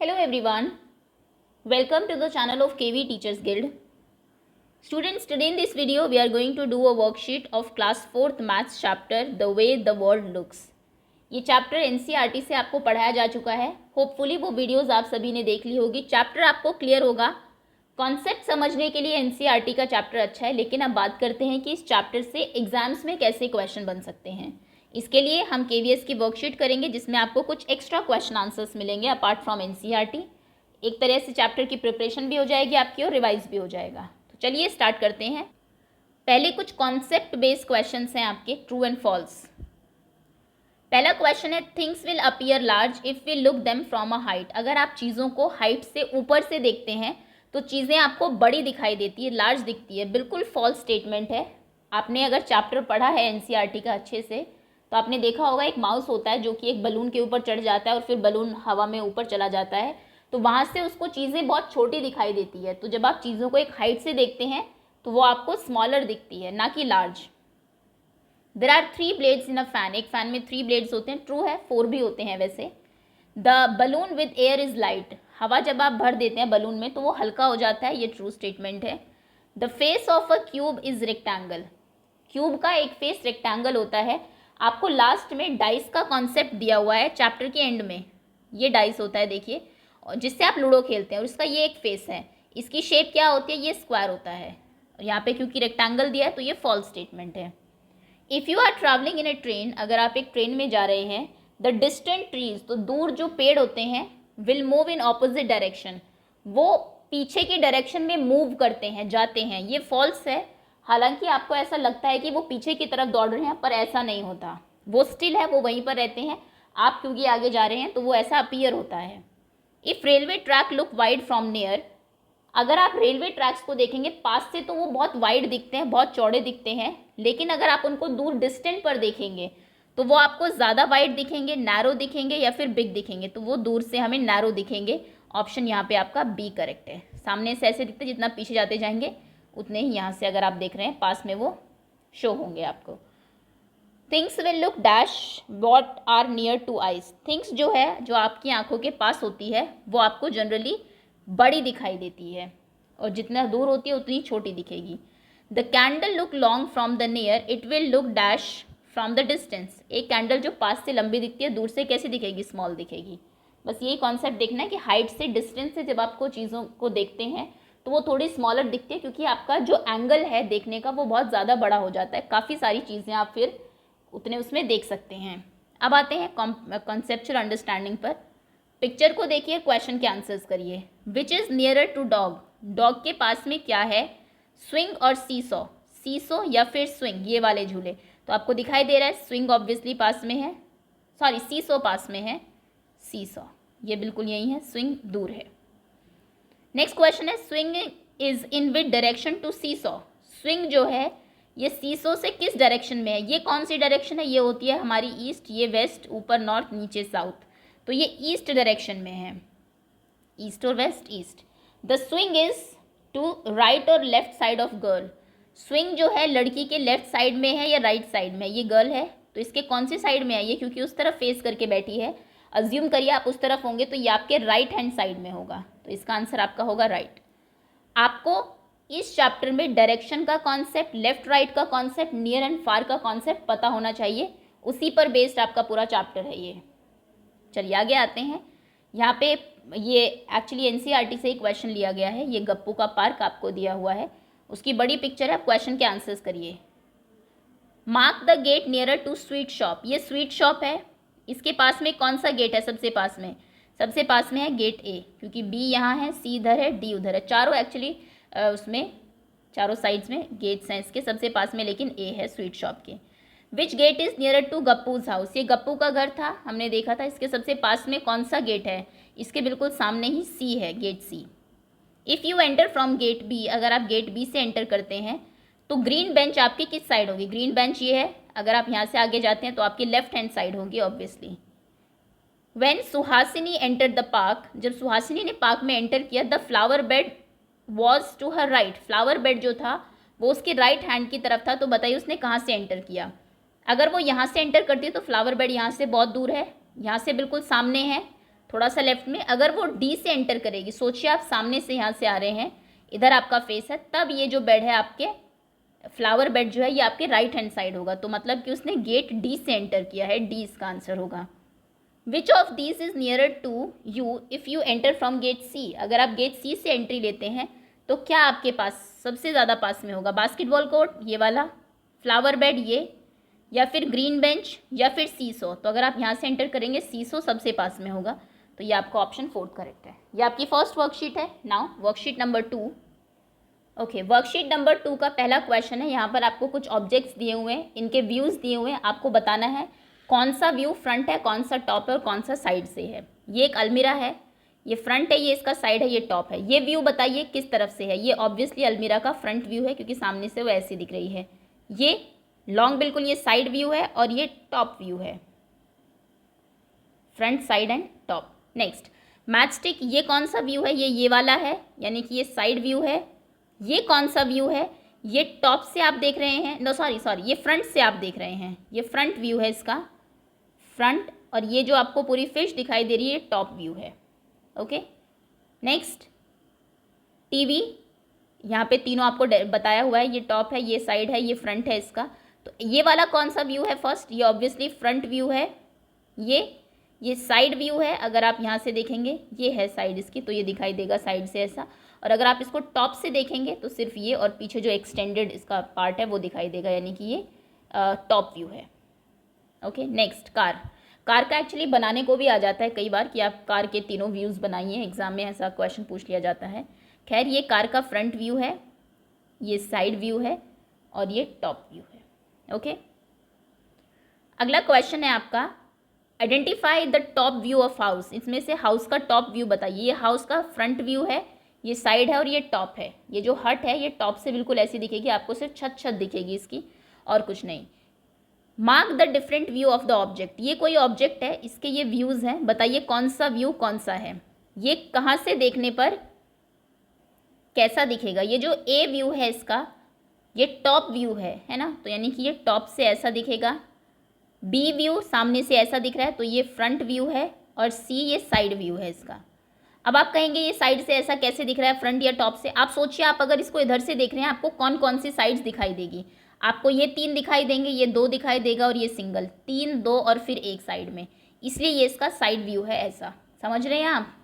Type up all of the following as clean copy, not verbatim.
Hello everyone, welcome to the channel of KV Teachers Guild. Students, today in this video we are going to do a worksheet of class 4th maths chapter The Way the World Looks. ये chapter NCERT से आपको पढ़ाया जा चुका है. Hopefully वो videos आप सभी ने देख ली होगी. चैप्टर आपको क्लियर होगा. कॉन्सेप्ट समझने के लिए NCERT का चैप्टर अच्छा है, लेकिन अब बात करते हैं कि इस चैप्टर से एग्जाम्स में कैसे क्वेश्चन बन सकते हैं. इसके लिए हम KVS की वर्कशीट करेंगे जिसमें आपको कुछ एक्स्ट्रा क्वेश्चन आंसर्स मिलेंगे अपार्ट फ्रॉम NCERT. एक तरह से चैप्टर की प्रिपरेशन भी हो जाएगी आपकी और रिवाइज भी हो जाएगा. तो चलिए स्टार्ट करते हैं. पहले कुछ कॉन्सेप्ट बेस्ड क्वेश्चंस हैं आपके, ट्रू एंड फॉल्स. पहला क्वेश्चन है, things will appear large if we look them from a height. अगर आप चीज़ों को हाइट से ऊपर से देखते हैं तो चीज़ें आपको बड़ी दिखाई देती है, लार्ज दिखती है. बिल्कुल फॉल्स स्टेटमेंट है. आपने अगर चैप्टर पढ़ा है NCERT का अच्छे से तो आपने देखा होगा एक माउस होता है जो कि एक बलून के ऊपर चढ़ जाता है और फिर बलून हवा में ऊपर चला जाता है, तो वहाँ से उसको चीज़ें बहुत छोटी दिखाई देती है. तो जब आप चीज़ों को एक हाइट से देखते हैं तो वो आपको स्मॉलर दिखती है, ना कि large. There are 3 blades in a fan. एक फैन में 3 ब्लेड्स होते हैं. ट्रू है, 4 भी होते हैं वैसे. The balloon with air is light. हवा जब आप भर देते हैं बलून में तो वो हल्का हो जाता है. ये ट्रू स्टेटमेंट है. The face of a cube is rectangle. Cube का एक फेस रेक्टेंगल होता है. आपको लास्ट में डाइस का कॉन्सेप्ट दिया हुआ है चैप्टर के एंड में. ये डाइस होता है देखिए, और जिससे आप लूडो खेलते हैं, और इसका ये एक फेस है. इसकी शेप क्या होती है? ये स्क्वायर होता है. और यहाँ पे क्योंकि रेक्टेंगल दिया है तो ये फॉल्स स्टेटमेंट है. If you are travelling in a train, अगर आप एक ट्रेन में जा रहे हैं, द डिस्टेंट ट्रीज, तो दूर जो पेड़ होते हैं, will move in opposite direction, वो पीछे की डायरेक्शन में मूव करते हैं, जाते हैं. ये फॉल्स है. हालांकि आपको ऐसा लगता है कि वो पीछे की तरफ दौड़ रहे हैं, पर ऐसा नहीं होता. वो स्टिल है, वो वहीं पर रहते हैं. आप क्योंकि आगे जा रहे हैं तो वो ऐसा अपीयर होता है. If railway track look wide from near, अगर आप रेलवे ट्रैक्स को देखेंगे पास से तो वो बहुत वाइड दिखते हैं, बहुत चौड़े दिखते हैं. लेकिन अगर आप उनको दूर डिस्टेंट पर देखेंगे तो वो आपको ज़्यादा वाइड दिखेंगे, नैरो दिखेंगे या फिर बिग दिखेंगे. तो वो दूर से हमें नैरो दिखेंगे. ऑप्शन यहाँ पे आपका बी करेक्ट है. सामने से ऐसे दिखते, जितना पीछे जाते जाएंगे उतने ही यहाँ से अगर आप देख रहे हैं पास में वो शो होंगे आपको. Things will look dash what are near to eyes. Things जो है, जो आपकी आंखों के पास होती है, वो आपको जनरली बड़ी दिखाई देती है, और जितना दूर होती है उतनी छोटी दिखेगी. The candle look long from the near, it will look dash from the distance. एक कैंडल जो पास से लंबी दिखती है, दूर से कैसी दिखेगी? स्मॉल दिखेगी. बस यही कॉन्सेप्ट देखना है कि हाइट से, डिस्टेंस से जब आपको चीज़ों को देखते हैं तो वो थोड़ी स्मॉलर दिखती है, क्योंकि आपका जो एंगल है देखने का वो बहुत ज़्यादा बड़ा हो जाता है. काफ़ी सारी चीज़ें आप फिर उतने उसमें देख सकते हैं. अब आते हैं कॉन्सेप्चुअल अंडरस्टैंडिंग पर. पिक्चर को देखिए, क्वेश्चन के आंसर्स करिए. Which is nearer to dog. Dog के पास में क्या है? स्विंग और सीसो. सीसो या फिर स्विंग, ये वाले झूले. तो आपको दिखाई दे रहा है स्विंग ऑब्वियसली पास में है, सॉरी सीसो पास में है. सीसो ये बिल्कुल यही है, स्विंग दूर है. नेक्स्ट क्वेश्चन है, swing is in which direction to seesaw. Swing जो है ये सीसो से किस डायरेक्शन में है? ये कौन सी डायरेक्शन है? ये होती है हमारी ईस्ट, ये वेस्ट, ऊपर नॉर्थ, नीचे साउथ. तो ये ईस्ट डायरेक्शन में है. ईस्ट और west, east. The swing is to right और left side of girl. Swing जो है लड़की के लेफ्ट साइड में है या राइट साइड में? ये गर्ल है तो इसके कौन सी साइड में है? ये क्योंकि उस तरफ फेस करके बैठी है. अज्यूम करिए आप उस तरफ होंगे तो ये आपके राइट हैंड साइड में होगा. तो इसका आंसर आपका होगा राइट. आपको इस चैप्टर में डायरेक्शन का कॉन्सेप्ट, लेफ्ट राइट का कॉन्सेप्ट, नियर एंड फार का कॉन्सेप्ट पता होना चाहिए. उसी पर बेस्ड आपका पूरा चैप्टर है ये. चलिए आगे आते हैं. यहाँ पे ये एक्चुअली NCERT से ही क्वेश्चन लिया गया है. ये गप्पू का पार्क आपको दिया हुआ है, उसकी बड़ी पिक्चर है. क्वेश्चन के आंसर्स करिए. Mark the gate nearer to sweet shop. ये स्वीट शॉप है, इसके पास में कौन सा गेट है? सबसे पास में, सबसे पास में है गेट ए, क्योंकि बी यहाँ है, सी इधर है, डी उधर है. चारों एक्चुअली उसमें चारों साइड्स में गेट्स हैं इसके. सबसे पास में लेकिन ए है स्वीट शॉप के. Which gate is nearer to Guppu's house. ये गप्पू का घर था, हमने देखा था. इसके सबसे पास में कौन सा गेट है? इसके बिल्कुल सामने ही सी है, gate C. If you enter from gate B, अगर आप गेट बी से एंटर करते हैं तो ग्रीन बेंच आपकी किस साइड होगी? ग्रीन बेंच ये है. अगर आप यहाँ से आगे जाते हैं तो आपकी लेफ्ट हैंड साइड होगी obviously. When Suhasini enter the park, जब सुहासिनी ने पार्क में एंटर किया, the flower bed was to her right. Flower bed जो था वो उसके राइट हैंड की तरफ था. तो बताइए उसने कहाँ से एंटर किया? अगर वो यहाँ से एंटर करती है तो फ्लावर बेड यहाँ से बहुत दूर है, यहाँ से बिल्कुल सामने है. थोड़ा सा लेफ्ट में, अगर वो डी से एंटर करेगी, सोचिए आप सामने से यहाँ से आ रहे हैं, इधर आपका फेस है, तब ये जो बेड है आपके फ्लावर बेड जो है ये आपके राइट हैंड साइड होगा। तो मतलब कि उसने गेट डी से एंटर किया है, डी इसका आंसर होगा। Which of these is nearer to you if you enter from gate C, अगर आप गेट सी से एंट्री लेते हैं तो क्या आपके पास सबसे ज़्यादा पास में होगा? बास्केटबॉल कोर्ट ये वाला, फ्लावर बेड ये, या फिर ग्रीन बेंच, या फिर सीसो। तो अगर आप यहाँ से एंटर करेंगे सीसो सबसे पास में होगा, तो ये आपका ऑप्शन 4 करेक्ट है। ये आपकी फर्स्ट वर्कशीट है। Now worksheet number 2। Okay, worksheet number 2 का पहला क्वेश्चन है। यहाँ पर आपको कुछ ऑब्जेक्ट्स दिए हुए हैं, इनके व्यूज़ दिए हुए हैं, आपको बताना है कौन सा व्यू फ्रंट है, कौन सा टॉप है और कौन सा साइड से है। ये एक अलमीरा है, ये फ्रंट है, ये इसका साइड है, ये टॉप है। ये व्यू बताइए किस तरफ से है? ये ऑब्वियसली अलमीरा का फ्रंट व्यू है क्योंकि सामने से वो ऐसी दिख रही है। ये लॉन्ग बिल्कुल ये साइड व्यू है और ये टॉप व्यू है, front side and top. Next match stick, ये कौन सा व्यू है? ये वाला है, यानी कि ये साइड व्यू है। ये कौन सा व्यू है? ये टॉप से आप देख रहे हैं, नो सॉरी ये फ्रंट से आप देख रहे हैं, ये फ्रंट व्यू है इसका, फ्रंट। और ये जो आपको पूरी फिश दिखाई दे रही है ये टॉप व्यू है। ओके, नेक्स्ट टीवी, यहाँ पे तीनों आपको बताया हुआ है, ये टॉप है, ये साइड है, ये फ्रंट है इसका। तो ये वाला कौन सा व्यू है? फर्स्ट ये ऑब्वियसली फ्रंट व्यू है। ये साइड व्यू है, अगर आप यहाँ से देखेंगे ये है साइड इसकी, तो ये दिखाई देगा साइड से ऐसा। और अगर आप इसको टॉप से देखेंगे तो सिर्फ ये और पीछे जो एक्सटेंडेड इसका पार्ट है वो दिखाई देगा, यानी कि ये टॉप व्यू है। ओके, नेक्स्ट कार का एक्चुअली बनाने को भी आ जाता है कई बार कि आप कार के तीनों व्यूज़ बनाइए, एग्जाम में ऐसा क्वेश्चन पूछ लिया जाता है। खैर ये कार का फ्रंट व्यू है, ये साइड व्यू है और ये टॉप व्यू है। ओके, अगला क्वेश्चन है आपका, identify the top view of house. इसमें से हाउस का टॉप व्यू बताइए। ये हाउस का फ्रंट व्यू है, ये साइड है और ये टॉप है। ये जो हट है ये टॉप से बिल्कुल ऐसी दिखेगी, आपको सिर्फ छत दिखेगी इसकी और कुछ नहीं। Mark the different view of the object, ये कोई ऑब्जेक्ट है, इसके ये व्यूज़ हैं, बताइए कौन सा व्यू कौन सा है, ये कहाँ से देखने पर कैसा दिखेगा। ये जो ए व्यू है इसका ये टॉप व्यू है ना, तो यानी कि ये टॉप से ऐसा दिखेगा। बी व्यू सामने से ऐसा दिख रहा है तो ये फ्रंट व्यू है, और सी ये साइड व्यू है इसका। अब आप कहेंगे ये साइड से ऐसा कैसे दिख रहा है, फ्रंट या टॉप से? आप सोचिए, आप अगर इसको इधर से देख रहे हैं आपको कौन कौन सी साइड्स दिखाई देगी? आपको ये 3 दिखाई देंगे, ये 2 दिखाई देगा और ये सिंगल, 3 2 और फिर एक साइड में, इसलिए ये इसका साइड व्यू है ऐसा। समझ रहे हैं आप?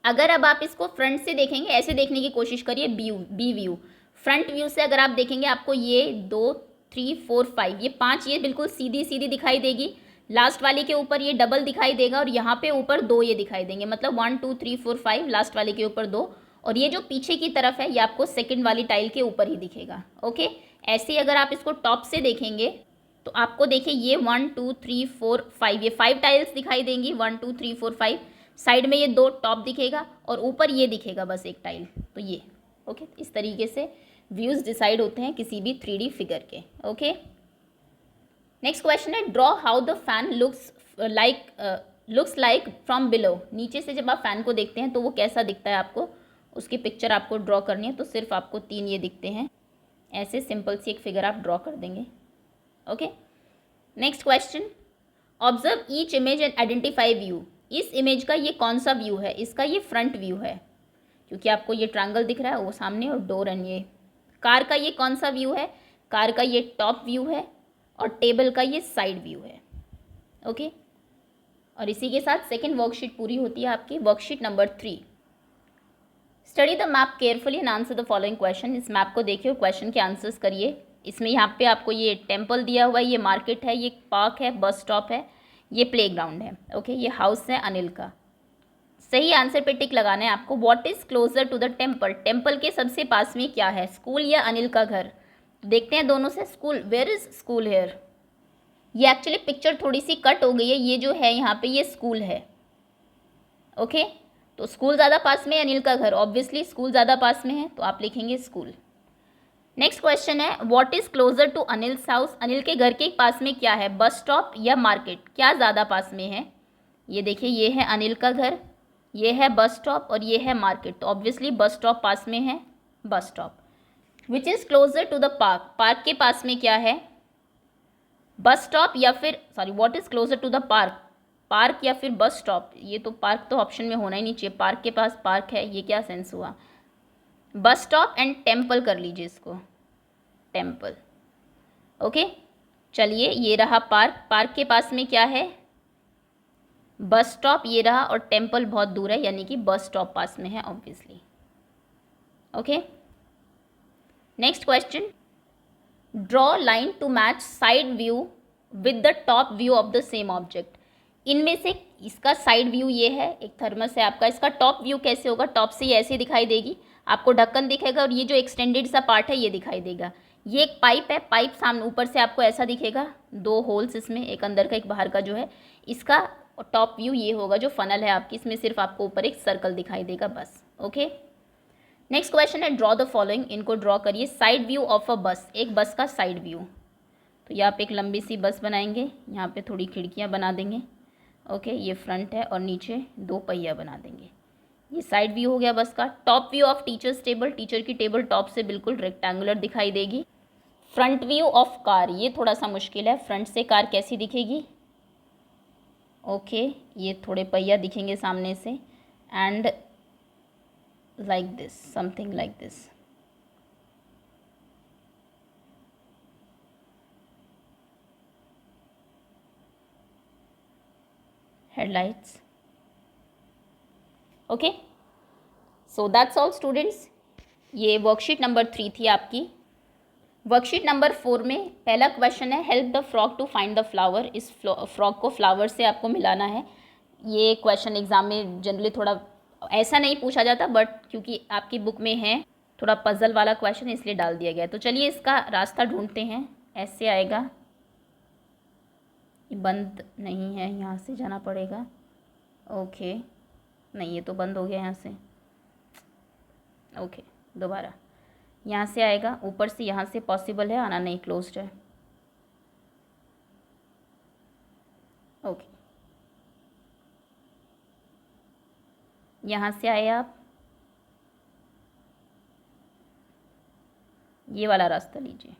अगर अब आप इसको फ्रंट से देखेंगे, ऐसे देखने की कोशिश करिए, बी व्यू फ्रंट व्यू से अगर आप देखेंगे आपको ये 2 3 4 5 ये 5 ये बिल्कुल सीधी सीधी दिखाई देगी। लास्ट वाले के ऊपर ये डबल दिखाई देगा और यहाँ पे ऊपर 2 ये दिखाई देंगे, मतलब 1 2 3 4 5 लास्ट वाले के ऊपर 2, और ये जो पीछे की तरफ है ये आपको सेकंड वाली टाइल के ऊपर ही दिखेगा। ओके, ऐसे ही अगर आप इसको टॉप से देखेंगे तो आपको देखिए ये 1 2 3 4 5 ये 5 टाइल्स दिखाई देंगी, 1 2 3 4 5। साइड में ये 2 टॉप दिखेगा और ऊपर ये दिखेगा बस एक टाइल, तो ये। ओके, इस तरीके से व्यूज़ डिसाइड होते हैं किसी भी 3D फिगर के। ओके, नेक्स्ट क्वेश्चन है, draw how the fan looks like from below. नीचे से जब आप फैन को देखते हैं तो वो कैसा दिखता है, आपको उसकी पिक्चर आपको ड्रॉ करनी है। तो सिर्फ आपको 3 ये दिखते हैं, ऐसे सिंपल सी एक फिगर आप ड्रॉ कर देंगे। Okay, next question, observe each image and identify view. इस इमेज का ये कौन सा व्यू है? इसका ये फ्रंट व्यू है क्योंकि आपको ये ट्रायंगल दिख रहा है वो सामने, और डोर एंड ये। कार का ये कौन सा व्यू है? कार का ये टॉप व्यू है और टेबल का ये साइड व्यू है। ओके, और इसी के साथ सेकेंड वर्कशीट पूरी होती है आपकी। Worksheet number 3, study the map carefully and answer the following question. इस मैप को देखिए और क्वेश्चन के आंसर्स करिए। इसमें यहाँ पे आपको ये टेम्पल दिया हुआ है, ये मार्केट है, ये पार्क है, बस स्टॉप है, ये प्लेग्राउंड है। ओके, ये हाउस है अनिल का। सही आंसर पे टिक लगाना है आपको। What is closer to the temple, temple के सबसे पास में क्या है, स्कूल या अनिल का घर? देखते हैं दोनों से। School, where is school here? ये एक्चुअली पिक्चर थोड़ी सी कट हो गई है, ये जो है यहाँ पे ये स्कूल है। ओके, तो स्कूल ज़्यादा पास में है, अनिल का घर, ऑब्वियसली स्कूल ज़्यादा पास में है तो आप लिखेंगे स्कूल। नेक्स्ट क्वेश्चन है, what is closer to Anil's house. Anil के घर के पास में क्या है, बस स्टॉप या मार्केट? क्या ज़्यादा पास में है? ये देखिए, ये है अनिल का घर, ये है बस स्टॉप और ये है मार्केट, तो ऑब्वियसली बस स्टॉप पास में है, bus stop. Which is closer to the park, park के पास में क्या है, बस स्टॉप या फिर what is closer to the park, park या फिर बस स्टॉप, ये तो पार्क तो ऑप्शन में होना ही नहीं चाहिए, पार्क के पास पार्क है, ये क्या सेंस हुआ। बस स्टॉप एंड टेम्पल कर लीजिए इसको, टेम्पल। ओके, चलिए ये रहा पार्क, पार्क के पास में क्या है, बस स्टॉप ये रहा, और टेम्पल बहुत दूर है यानी कि बस स्टॉप पास में है obviously. Okay, next question, draw line to match side view with the top view of the same object. इनमें से इसका साइड व्यू ये है, एक थर्मस है आपका, इसका टॉप व्यू कैसे होगा, टॉप से ये ऐसे दिखाई देगी, आपको ढक्कन दिखेगा और ये जो एक्सटेंडेड सा पार्ट है ये दिखाई देगा। ये एक पाइप है, पाइप सामने ऊपर से आपको ऐसा दिखेगा, दो होल्स इसमें, एक अंदर का एक बाहर का जो है, इसका टॉप व्यू ये होगा जो फनल है आपकी, इसमें सिर्फ आपको ऊपर एक सर्कल दिखाई देगा बस। ओके, नेक्स्ट क्वेश्चन है ड्रॉ द फॉलोइंग, इनको ड्रॉ करिए। साइड व्यू ऑफ अ बस, एक बस का साइड व्यू, तो यहाँ पे एक लंबी सी बस बनाएंगे, यहाँ पे थोड़ी खिड़कियाँ बना देंगे। ओके, ये फ्रंट है और नीचे दो पहिया बना देंगे, ये साइड व्यू हो गया बस का। Top view of teachers table, teacher की टेबल टॉप से बिल्कुल रेक्टेंगुलर दिखाई देगी। फ्रंट व्यू ऑफ कार, ये थोड़ा सा मुश्किल है, फ्रंट से कार कैसी दिखेगी। ओके, ये थोड़े पहिया दिखेंगे सामने से, and like this, something like this. Headlights. Okay, so that's all students. ये वर्कशीट नंबर 3 थी आपकी। वर्कशीट नंबर 4 में पहला क्वेश्चन है, help the frog to find the flower. इस फ्रॉग को फ्लावर से आपको मिलाना है। ये क्वेश्चन एग्जाम में जनरली थोड़ा ऐसा नहीं पूछा जाता, बट क्योंकि आपकी बुक में है थोड़ा पजल वाला क्वेश्चन इसलिए डाल दिया गया। तो चलिए इसका रास्ता ढूंढते हैं, ऐसे आएगा, ये बंद नहीं है, यहाँ से जाना पड़ेगा। ओके, नहीं ये तो बंद हो गया यहाँ से। ओके, दोबारा यहाँ से आएगा, ऊपर से यहाँ से पॉसिबल है आना, नहीं क्लोज्ड है। ओके, यहाँ से आए आप, ये वाला रास्ता लीजिए,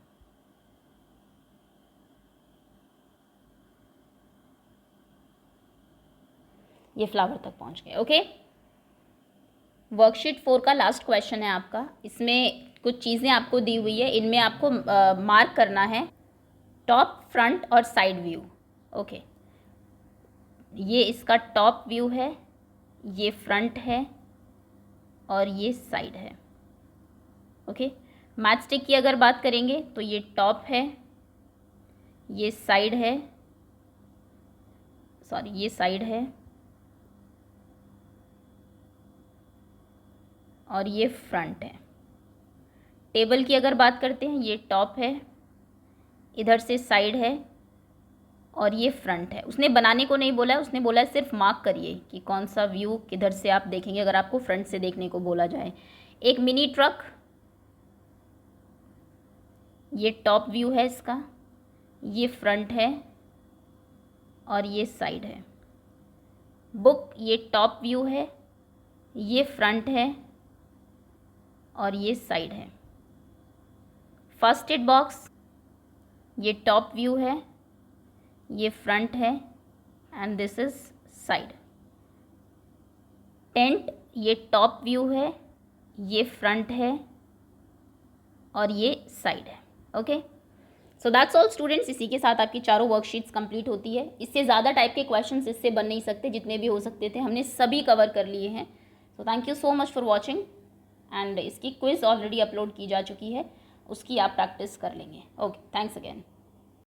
ये फ्लावर तक पहुँच गए। ओके, वर्कशीट 4 का लास्ट क्वेश्चन है आपका। इसमें कुछ चीज़ें आपको दी हुई है, इनमें आपको मार्क करना है टॉप, फ्रंट और साइड व्यू। ओके, ये इसका टॉप व्यू है, ये फ्रंट है और ये साइड है। ओके, मैच स्टिक की अगर बात करेंगे तो ये टॉप है, ये साइड है, सॉरी ये साइड है और ये फ्रंट है। टेबल की अगर बात करते हैं, ये टॉप है, इधर से साइड है और ये फ्रंट है। उसने बनाने को नहीं बोला है, उसने बोला है सिर्फ मार्क करिए कि कौन सा व्यू किधर से आप देखेंगे अगर आपको फ्रंट से देखने को बोला जाए। एक मिनी ट्रक, ये टॉप व्यू है इसका, ये फ्रंट है और ये साइड है। बुक, ये टॉप व्यू है, ये फ्रंट है और ये साइड है। फर्स्ट एड बॉक्स, ये टॉप व्यू है, ये फ्रंट है and this is side. Tent, ये टॉप व्यू है, ये फ्रंट है और ये साइड है। Okay, so that's all students. इसी के साथ आपकी चारों वर्कशीट्स कंप्लीट होती है। इससे ज़्यादा टाइप के क्वेश्चंस इससे बन नहीं सकते, जितने भी हो सकते थे हमने सभी कवर कर लिए हैं। So thank you so much for watching, and इसकी क्विज़ ऑलरेडी अपलोड की जा चुकी है, उसकी आप प्रैक्टिस कर लेंगे। Okay, thanks again.